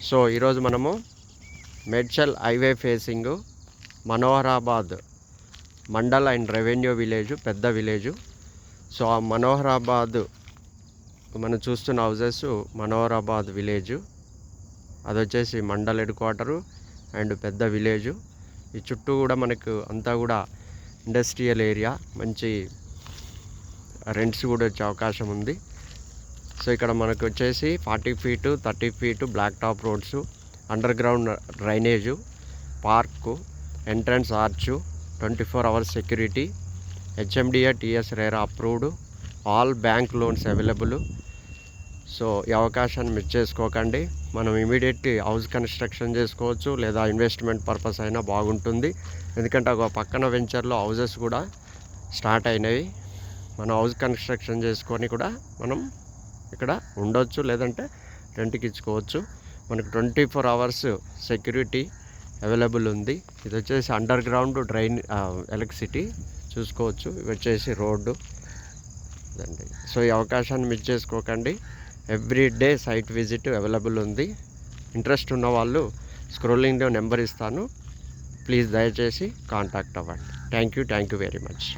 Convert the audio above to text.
So ఈరోజు మనము Medchal highway facing Manoharabad mandal and revenue village, పెద్ద విలేజు. సో ఆ మనోహరాబాద్ మనం చూస్తున్న హౌజెస్ మనోహరాబాద్ విలేజు, అది వచ్చేసి మండల్ హెడ్ క్వార్టరు అండ్ పెద్ద విలేజు. ఈ చుట్టూ కూడా మనకు అంతా కూడా ఇండస్ట్రియల్ ఏరియా, మంచి రెంట్స్ కూడా వచ్చే అవకాశం ఉంది. సో ఇక్కడ మనకు వచ్చేసి 40 feet 30 feet black top roads, under ground drainage, park, entrance arch, 24 hours security, HMDA TS RERA approved, all bank loans available. So ఈ అవకాశాన్ని మిస్ చేసుకోకండి. మనం ఇమీడియట్లీ హౌస్ కన్స్ట్రక్షన్ చేసుకోవచ్చు, లేదా ఇన్వెస్ట్మెంట్ పర్పస్ అయినా బాగుంటుంది. ఎందుకంటే ఒక పక్కన వెంచర్లో హౌజెస్ కూడా స్టార్ట్ అయినవి. మనం హౌస్ కన్స్ట్రక్షన్ చేసుకొని కూడా మనం ఇక్కడ ఉండొచ్చు, లేదంటే రెంట్కి ఇచ్చుకోవచ్చు. మనకు 24 అవర్స్ సెక్యూరిటీ అవైలబుల్ ఉంది. ఇది వచ్చేసి అండర్ గ్రౌండ్ ఎలక్ట్రిసిటీ చూసుకోవచ్చు. ఇవి వచ్చేసి రోడ్డు అండి. సో ఈ అవకాశాన్ని మిస్ చేసుకోకండి. Every day site visit available ఉంది. ఇంట్రెస్ట్ ఉన్న వాళ్ళు స్క్రోలింగ్లో నెంబర్ ఇస్తాను, ప్లీజ్ దయచేసి కాంటాక్ట్ అవ్వండి. Thank you very much.